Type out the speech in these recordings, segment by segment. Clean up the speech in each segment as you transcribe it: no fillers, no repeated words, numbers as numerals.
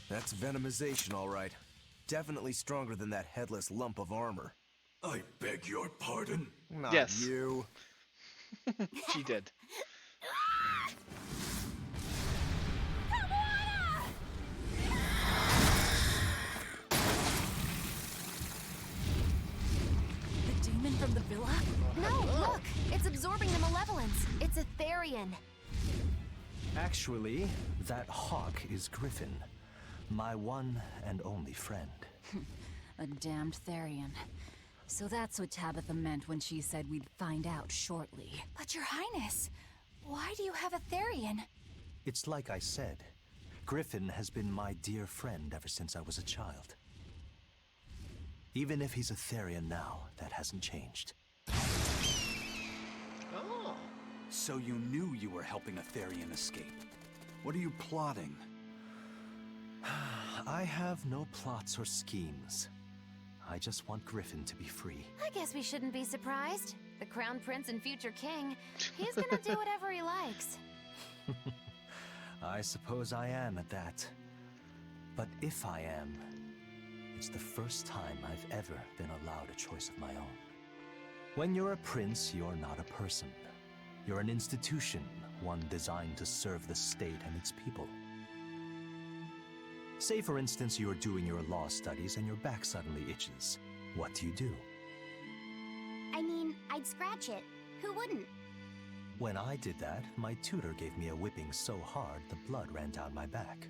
That's venomization, all right. Definitely stronger than that headless lump of armor. I beg your pardon? Not Yes. you. She did. The demon from the villa? No, look! It's absorbing the malevolence. It's a Therian. Actually, that hawk is Griffin, my one and only friend. A damned Therian. So that's what Tabitha meant when she said we'd find out shortly. But Your Highness, why do you have a Therian? It's like I said, Griffin has been my dear friend ever since I was a child. Even if he's a Therian now, that hasn't changed. Oh. So you knew you were helping a Therian escape. What are you plotting? I have no plots or schemes. I just want Griffin to be free. I guess we shouldn't be surprised. The Crown Prince and future king, he's gonna do whatever he likes. I suppose I am at that. But if I am, it's the first time I've ever been allowed a choice of my own. When you're a prince, you're not a person. You're an institution, one designed to serve the state and its people. Say, for instance, you're doing your law studies and your back suddenly itches. What do? I mean, I'd scratch it. Who wouldn't? When I did that, my tutor gave me a whipping so hard the blood ran down my back.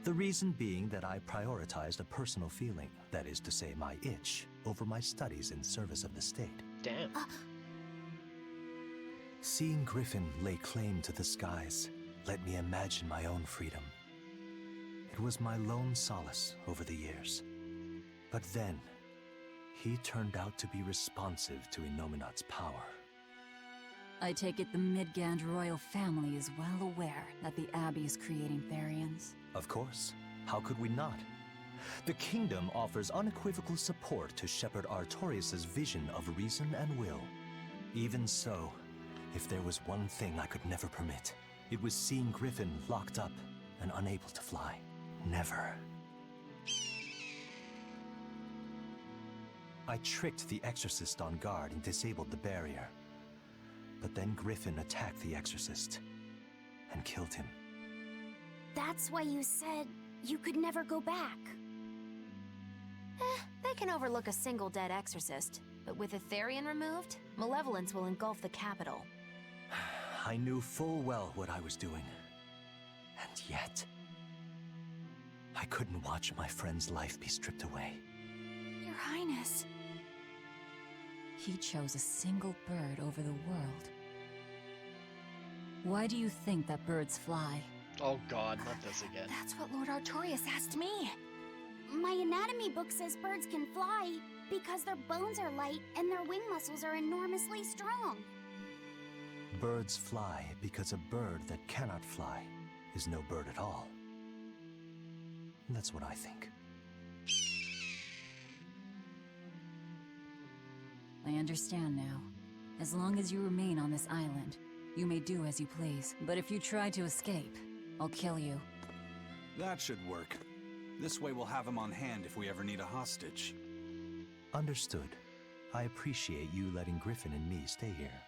The reason being that I prioritized a personal feeling, that is to say my itch, over my studies in service of the state. Damn. Seeing Griffin lay claim to the skies let me imagine my own freedom. It was my lone solace over the years. But then, he turned out to be responsive to Innominat's power. I take it the Midgand royal family is well aware that the Abbey is creating Therians. Of course. How could we not? The kingdom offers unequivocal support to Shepherd Artorius' vision of reason and will. Even so, if there was one thing I could never permit, it was seeing Griffin locked up and unable to fly. Never. I tricked the Exorcist on guard and disabled the barrier. But then Griffin attacked the Exorcist and killed him. That's why you said you could never go back. They can overlook a single dead exorcist, but with a Therian removed, malevolence will engulf the capital. I knew full well what I was doing. And yet, I couldn't watch my friend's life be stripped away. Your Highness. He chose a single bird over the world. Why do you think that birds fly? Oh god, not this again. That's what Lord Artorius asked me. My anatomy book says birds can fly because their bones are light and their wing muscles are enormously strong. Birds fly because a bird that cannot fly is no bird at all. That's what I think. I understand now. As long as you remain on this island, you may do as you please. But if you try to escape, I'll kill you. That should work. This way we'll have him on hand if we ever need a hostage. Understood. I appreciate you letting Griffin and me stay here.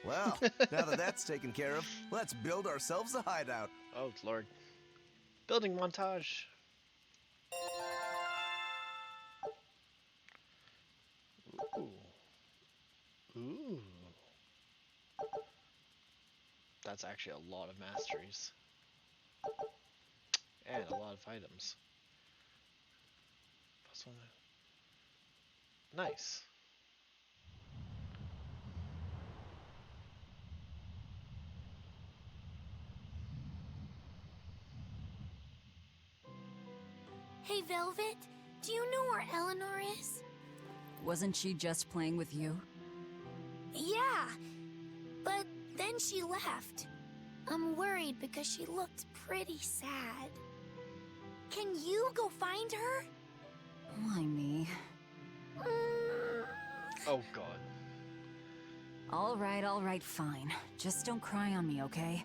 Well, now that that's taken care of, let's build ourselves a hideout. Oh lord. Building montage. Ooh. Ooh. That's actually a lot of masteries. And a lot of items. Plus one. Nice. Hey, Velvet, do you know where Eleanor is? Wasn't she just playing with you? Yeah, but then she left. I'm worried because she looked pretty sad. Can you go find her? Why me? Oh god. All right, fine. Just don't cry on me, okay?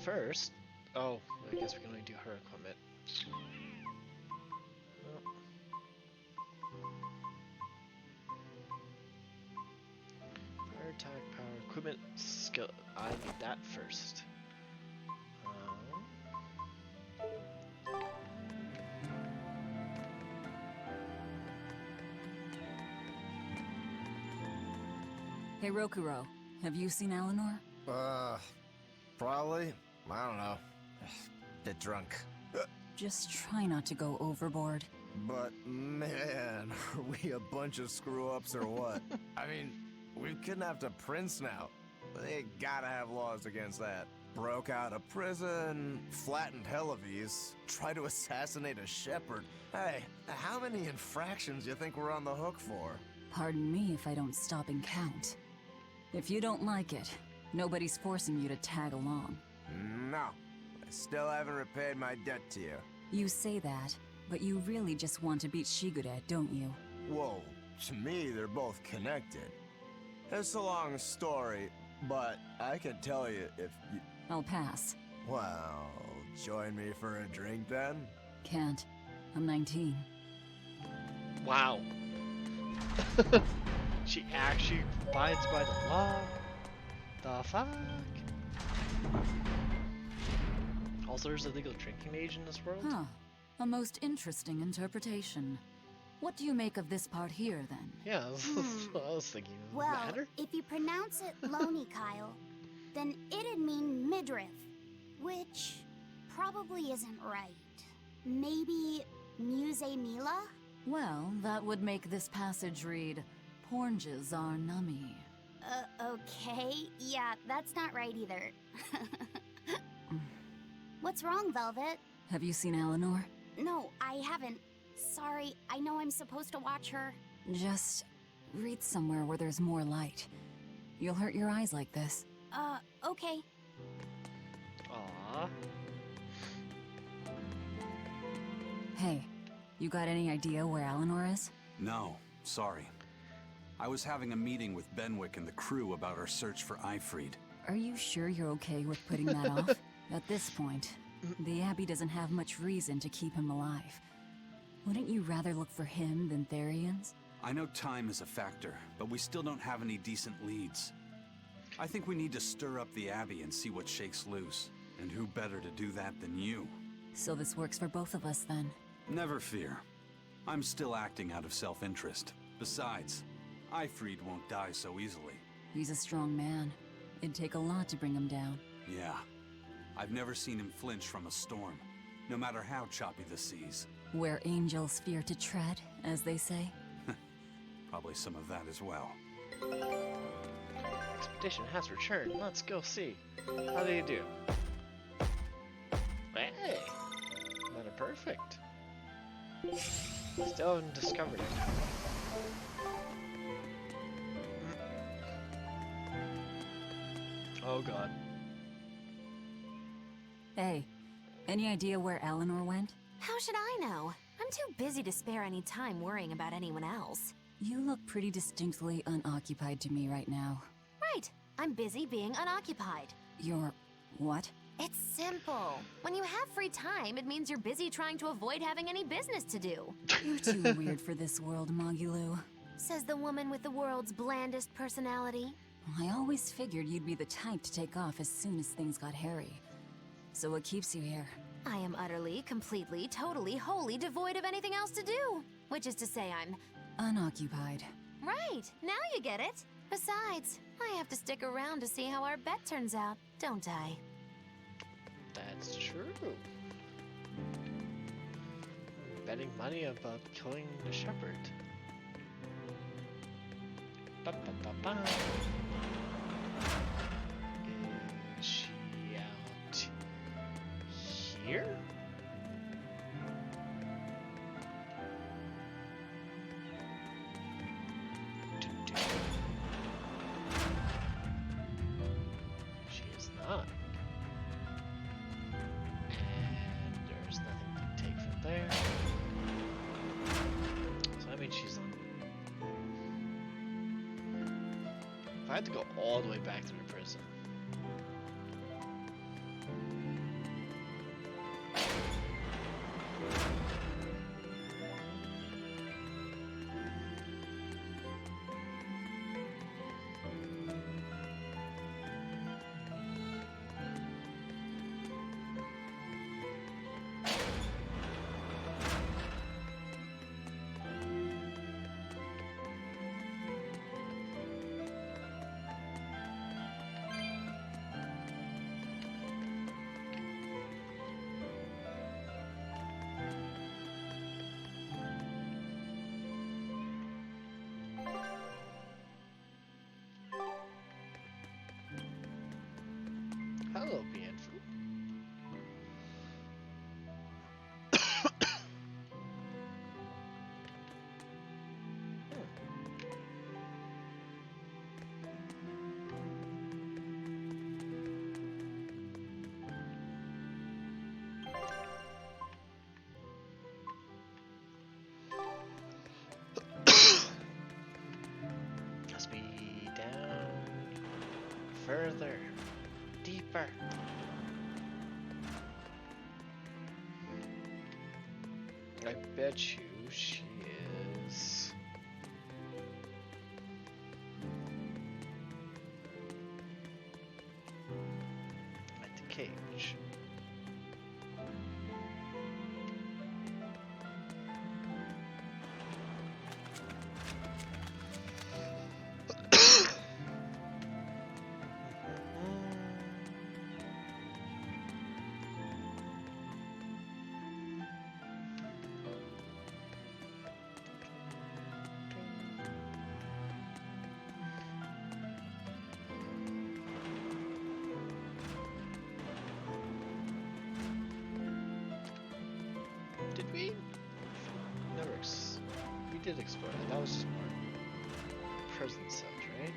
First... Oh, I guess we can only do her equipment. Well. Fire attack, power, equipment, skill. I need that first. Hey, Rokuro, have you seen Eleanor? Probably. I don't know. Bit drunk. Just try not to go overboard. But man, are we a bunch of screw-ups or what? I mean, we've kidnapped a prince now. They gotta have laws against that. Broke out of prison, flattened Helavis, tried to assassinate a shepherd. Hey, how many infractions you think we're on the hook for? Pardon me if I don't stop and count. If you don't like it, nobody's forcing you to tag along. No, I still haven't repaid my debt to you. You say that, but you really just want to beat Shigure, don't you? Whoa, to me they're both connected. It's a long story, but I can tell you if you... I'll pass. Well, join me for a drink then? Can't. I'm 19. Wow. She actually abides by the law. The fuck? Also, there's a legal drinking age in this world? Huh. A most interesting interpretation. What do you make of this part here, then? Yeah, that's what I was thinking. Does it Well, matter? if you pronounce it Loney Kyle, then it'd mean midriff, which probably isn't right. Maybe Muse Mila? Well, that would make this passage read, Pornges are nummy. Okay. Yeah, that's not right either. What's wrong, Velvet? Have you seen Eleanor? No, I haven't. Sorry, I know I'm supposed to watch her. Just read somewhere where there's more light. You'll hurt your eyes like this. Okay. Aww. Hey, you got any idea where Eleanor is? No, sorry. I was having a meeting with Benwick and the crew about our search for Ifried. Are you sure you're okay with putting that off? At this point, the Abbey doesn't have much reason to keep him alive. Wouldn't you rather look for him than Therians? I know time is a factor, but we still don't have any decent leads. I think we need to stir up the Abbey and see what shakes loose. And who better to do that than you? So this works for both of us, then. Never fear. I'm still acting out of self-interest. Besides, Ifried won't die so easily. He's a strong man. It'd take a lot to bring him down. Yeah. I've never seen him flinch from a storm, no matter how choppy the seas. Where angels fear to tread, as they say. Probably some of that as well. Expedition has returned. Let's go see. How do you do? Hey! Not a perfect. Still haven't discovered it. Oh god. Hey, any idea where Eleanor went? How should I know? I'm too busy to spare any time worrying about anyone else. You look pretty distinctly unoccupied to me right now. Right. I'm busy being unoccupied. You're... what? It's simple. When you have free time, it means you're busy trying to avoid having any business to do. You're too weird for this world, Magilu. Says the woman with the world's blandest personality. I always figured you'd be the type to take off as soon as things got hairy. So what keeps you here? I am utterly, completely, totally, wholly devoid of anything else to do. Which is to say I'm... Unoccupied. Right, now you get it. Besides, I have to stick around to see how our bet turns out, don't I? That's true. Betting money about killing the shepherd. Ba, ba, ba, ba. Is she out here? Doo-doo. She is not. And there's nothing to take from there. So I mean she's on. If I had to go all the way back to the prison. Hello, Bienfu. Must be down further, deeper. I bet you she is. At the cage. Did we? Never. We did explore that. That was just more prison cells, right?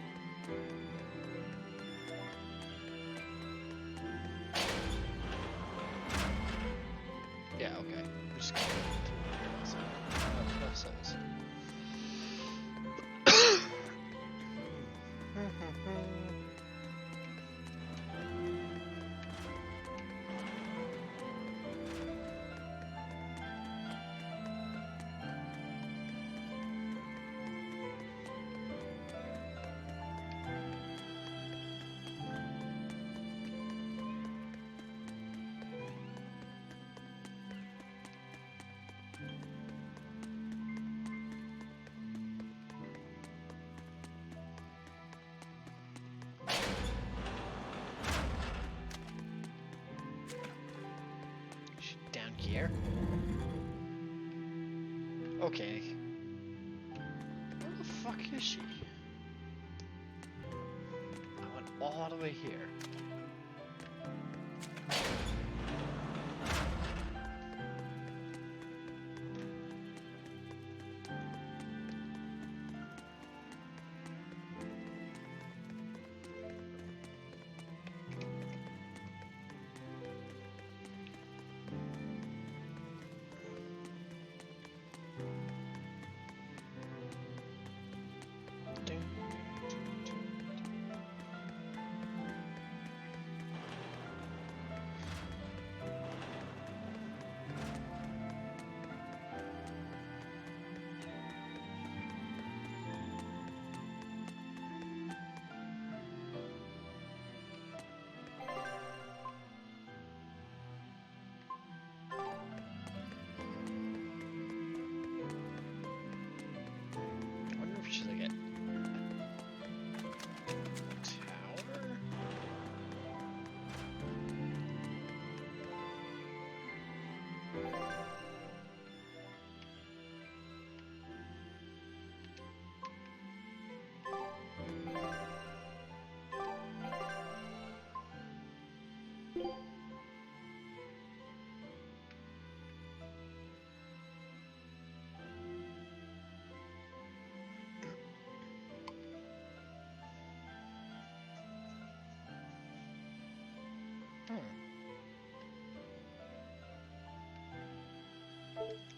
Yeah. Okay. We just can't get enough cells. Down here. Okay. Where the fuck is she? I went all the way here. She's like a tower?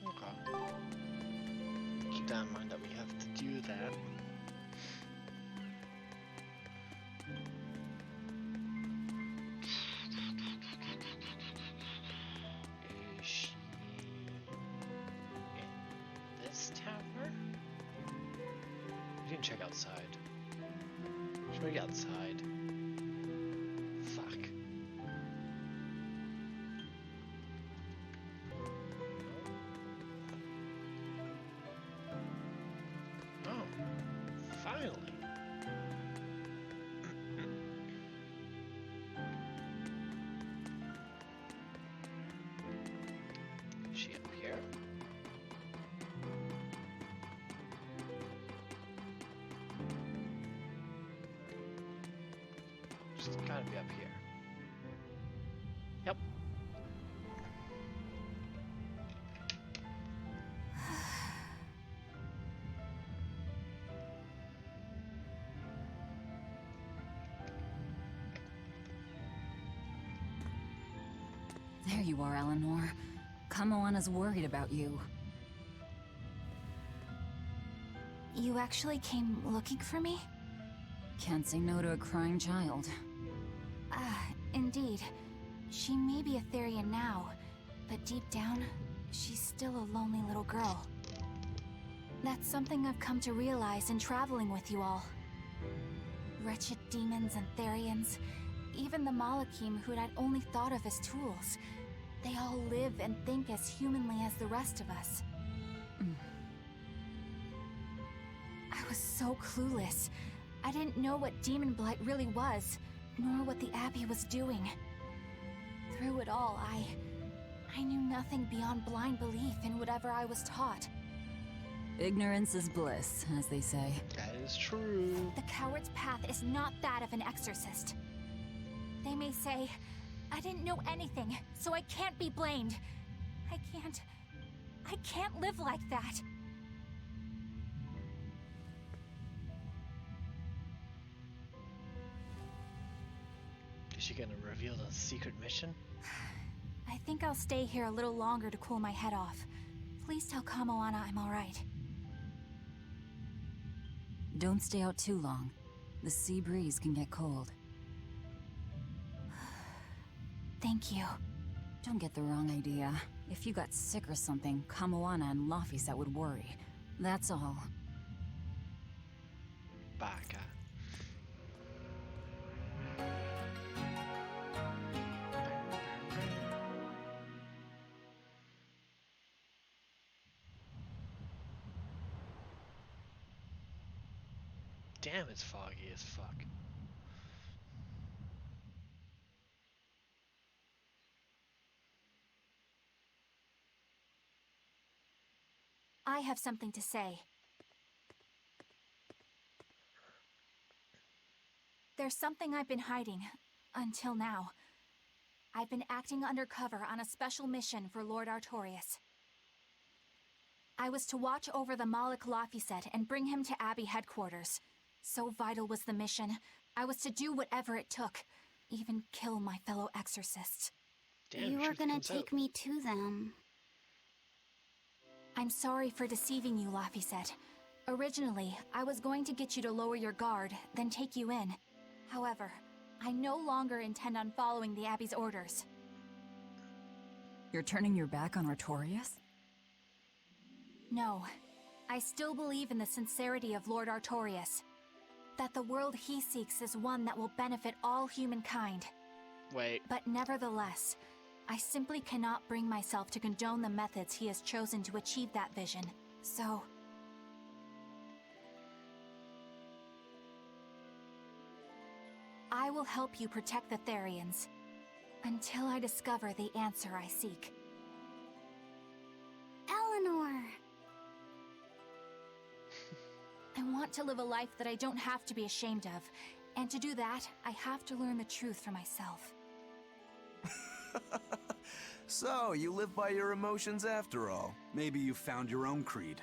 Okay. Keep that in mind that we have to do that. Is she in this tower? We didn't check outside. Should we get outside? Fuck. Oh, finally. Is she up here? Just gotta be up here. There you are, Eleanor. Kamoana's worried about you. You actually came looking for me? Can't say no to a crying child. Indeed. She may be a Therian now, but deep down, she's still a lonely little girl. That's something I've come to realize in traveling with you all. Wretched demons and Therians, even the Malakim who'd I'd only thought of as tools, they all live and think as humanly as the rest of us. I was so clueless. I didn't know what Demon Blight really was, nor what the Abbey was doing. Through it all, I knew nothing beyond blind belief in whatever I was taught. Ignorance is bliss, as they say. That is true. The coward's path is not that of an exorcist. They may say, I didn't know anything, so I can't be blamed. I can't live like that. Is she gonna reveal the secret mission? I think I'll stay here a little longer to cool my head off. Please tell Kamoana I'm alright. Don't stay out too long. The sea breeze can get cold. Thank you. Don't get the wrong idea. If you got sick or something, Kamoana and Laphicet would worry. That's all. Baka. Damn, it's foggy as fuck. I have something to say. There's something I've been hiding, until now. I've been acting undercover on a special mission for Lord Artorias. I was to watch over the Malik Laphicet and bring him to Abbey headquarters. So vital was the mission, I was to do whatever it took, even kill my fellow exorcists. Damn, You were truth gonna comes take out. me to them. I'm sorry for deceiving you, Laphicet. Originally, I was going to get you to lower your guard, then take you in. However, I no longer intend on following the Abbey's orders. You're turning your back on Artorias? No, I still believe in the sincerity of Lord Artorias. That the world he seeks is one that will benefit all humankind. Wait, But nevertheless, I simply cannot bring myself to condone the methods he has chosen to achieve that vision. So... I will help you protect the Therians. Until I discover the answer I seek. Eleanor! I want to live a life that I don't have to be ashamed of. And to do that, I have to learn the truth for myself. So, you live by your emotions after all. Maybe you found your own creed.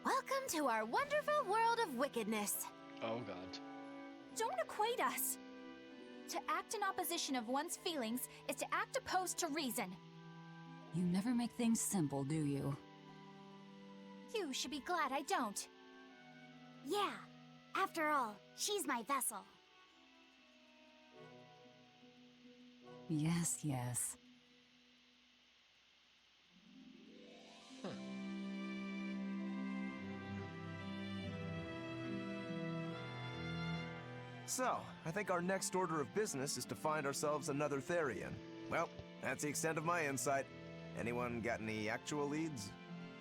Welcome to our wonderful world of wickedness. oh god. Don't equate us. To act in opposition of one's feelings is to act opposed to reason. You never make things simple, do you? You should be glad I don't. Yeah. After all, she's my vessel. Yes, yes. So, I think our next order of business is to find ourselves another Therian. Well, that's the extent of my insight. Anyone got any actual leads?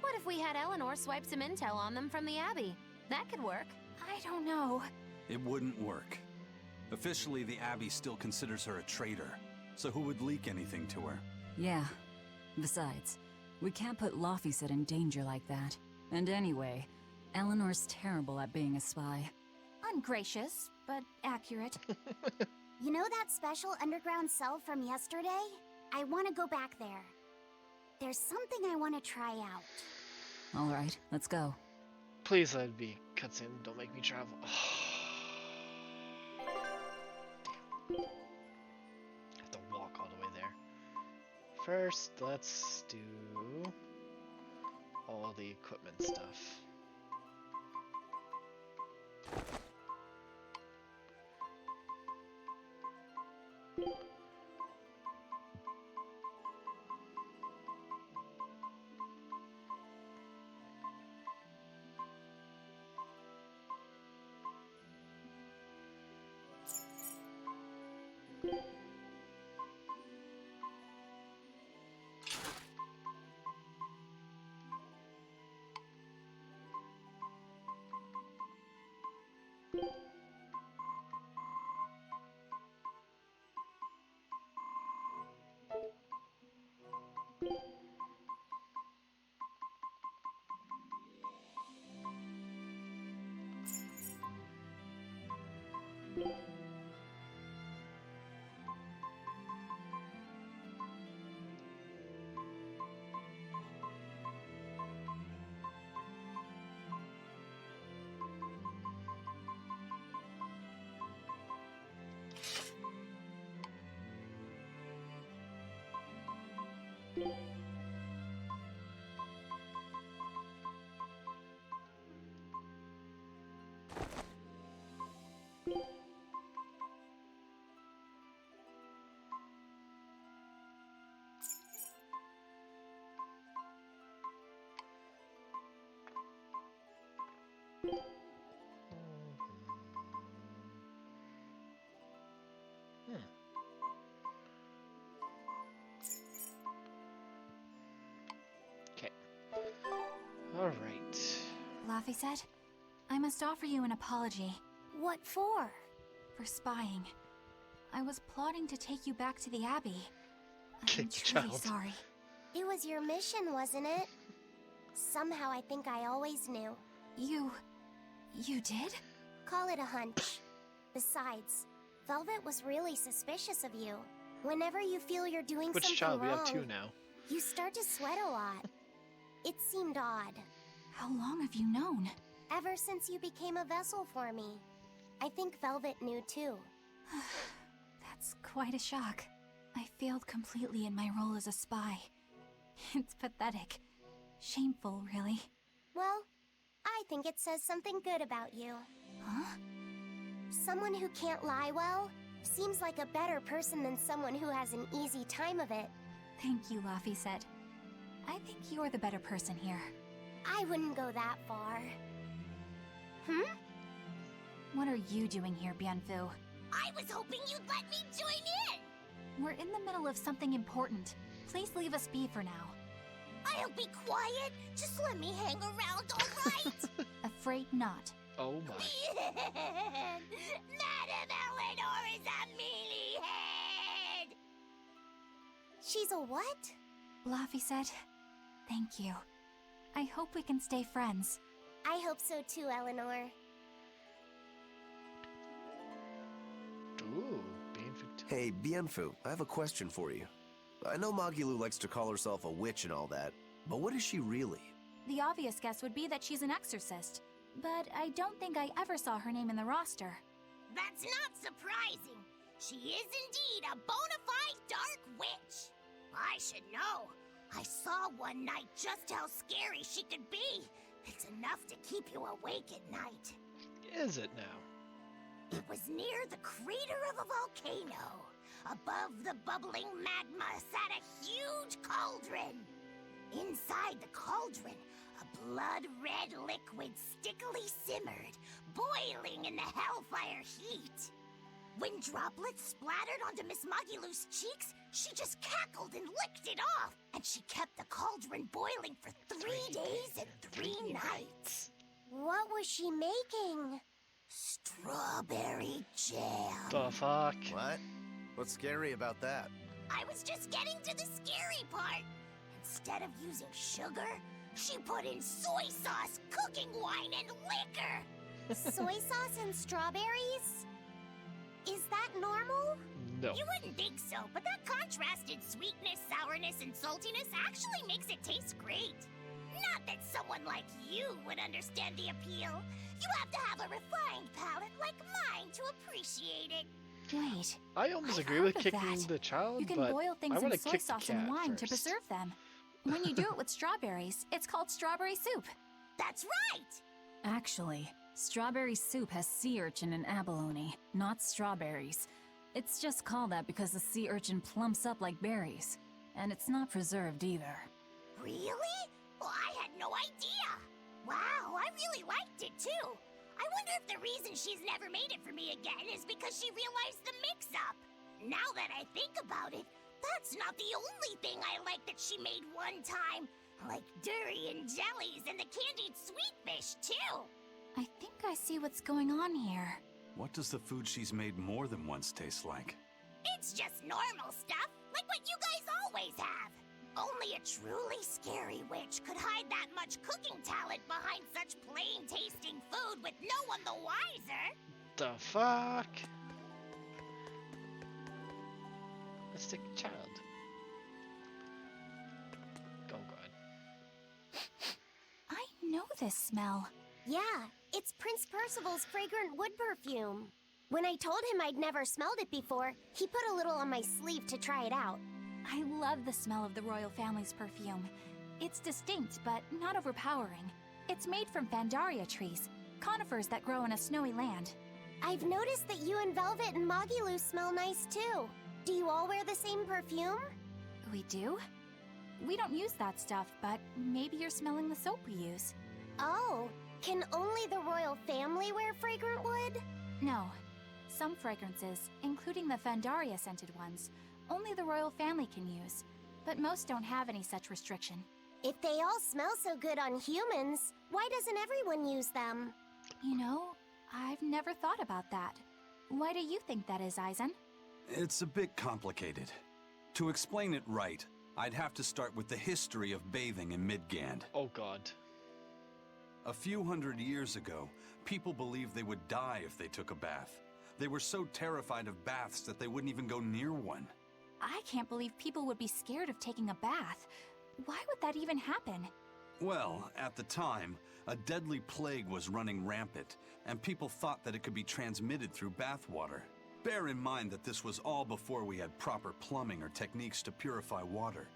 What if we had Eleanor swipe some intel on them from the Abbey? That could work. I don't know. It wouldn't work. Officially, the Abbey still considers her a traitor. So who would leak anything to her? Yeah. Besides, we can't put Laphicet in danger like that. And anyway, Eleanor's terrible at being a spy. Ungracious, but accurate. You know that special underground cell from yesterday? I want to go back there. There's something I want to try out. All right, let's go. Please let it be cutscene. Don't make me travel. Damn. I have to walk all the way there. First, let's do all the equipment stuff. Okay. Alright. Laffy said, I must offer you an apology What for? for spying. I was plotting to take you back to the Abbey. I'm Kick the truly child. sorry. It was your mission, wasn't it? Somehow I think I always knew. You did? Call it a hunch. Besides, Velvet was really suspicious of you. Whenever you feel you're doing Which something child? We wrong, have two now. you start to sweat a lot. It seemed odd. How long have you known? Ever since you became a vessel for me. I think Velvet knew too. That's quite a shock. I failed completely in my role as a spy. It's pathetic. Shameful, really. Well, I think it says something good about you. Huh? Someone who can't lie well seems like a better person than someone who has an easy time of it. Thank you, Laffy said. I think you're the better person here. I wouldn't go that far. Hmm? What are you doing here, Bienfu? I was hoping you'd let me join in! We're in the middle of something important. Please leave us be for now. I'll be quiet. Just let me hang around, alright? Afraid not. Oh my. Madame Eleanor is a mealyhead! She's a what? Laffy said, thank you. I hope we can stay friends. I hope so too, Eleanor. Ooh, being victim. Hey, Bienfu, I have a question for you. I know Magilu likes to call herself a witch and all that, but what is she really? The obvious guess would be that she's an exorcist, but I don't think I ever saw her name in the roster. That's not surprising. She is indeed a bona fide dark witch. I should know. I saw one night just how scary she could be. It's enough to keep you awake at night. Is it now? It was near the crater of a volcano. Above the bubbling magma sat a huge cauldron. Inside the cauldron, a blood-red liquid stickily simmered, boiling in the hellfire heat. When droplets splattered onto Miss Magilu's cheeks, she just cackled and licked it off. And she kept the cauldron boiling for 3 days and 3 nights. What was she making? Strawberry jam. The fuck? What? What's scary about that? I was just getting to the scary part. Instead of using sugar, she put in soy sauce, cooking wine, and liquor. Soy sauce and strawberries? Is that normal? No. You wouldn't think so, but that contrasted sweetness, sourness, and saltiness actually makes it taste great. Not that someone like you would understand the appeal. You have to have a refined palate like mine to appreciate it. Wait, I almost I've agree heard with of kicking that. the child, You can but boil I things want in to soy kick the sauce cat and wine to first. preserve them. When you do it with strawberries, it's called strawberry soup. That's right! Actually, strawberry soup has sea urchin and abalone, not strawberries. It's just called that because the sea urchin plumps up like berries. And it's not preserved either. Really? Well, I had no idea. Wow, I really liked it too. I wonder if the reason she's never made it for me again is because she realized the mix-up. Now that I think about it, that's not the only thing I like that she made one time. Like durian jellies and the candied sweet fish too. I think I see what's going on here. What does the food she's made more than once taste like? It's just normal stuff, like what you guys always have. Only a truly scary witch could hide that much cooking talent behind such plain-tasting food with no one the wiser. The fuck? Let's take the child. Oh god. I know this smell. Yeah, it's Prince Percival's fragrant wood perfume. When I told him I'd never smelled it before, he put a little on my sleeve to try it out. I love the smell of the royal family's perfume. It's distinct, but not overpowering. It's made from Pandaria trees, conifers that grow in a snowy land. I've noticed that you and Velvet and Mogiloo smell nice too. Do you all wear the same perfume? We do? We don't use that stuff, but maybe you're smelling the soap we use. Oh, can only the royal family wear fragrant wood? No. Some fragrances, including the Pandaria scented ones, only the royal family can use, but most don't have any such restriction. If they all smell so good on humans, why doesn't everyone use them? You know, I've never thought about that. Why do you think that is, Aizen? It's a bit complicated. To explain it right, I'd have to start with the history of bathing in Midgand. Oh god. A few hundred years ago, people believed they would die if they took a bath. They were so terrified of baths that they wouldn't even go near one. I can't believe people would be scared of taking a bath. Why would that even happen? Well, at the time, a deadly plague was running rampant, and people thought that it could be transmitted through bathwater. Bear in mind that this was all before we had proper plumbing or techniques to purify water.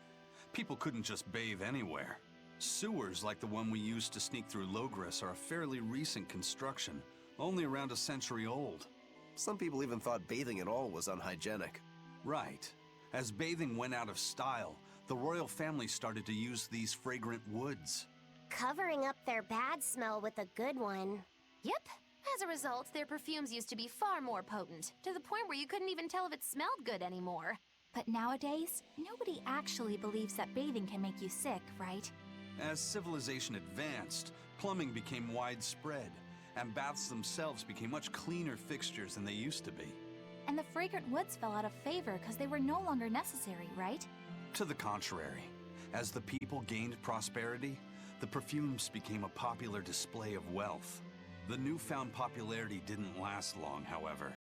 People couldn't just bathe anywhere. Sewers like the one we used to sneak through Logres are a fairly recent construction, only around a century old. Some people even thought bathing at all was unhygienic. Right. As bathing went out of style, the royal family started to use these fragrant woods. Covering up their bad smell with a good one. Yep. As a result, their perfumes used to be far more potent, to the point where you couldn't even tell if it smelled good anymore. But nowadays, nobody actually believes that bathing can make you sick, right? As civilization advanced, plumbing became widespread, and baths themselves became much cleaner fixtures than they used to be. And the fragrant woods fell out of favor because they were no longer necessary, right? To the contrary, as the people gained prosperity, the perfumes became a popular display of wealth. The newfound popularity didn't last long, however.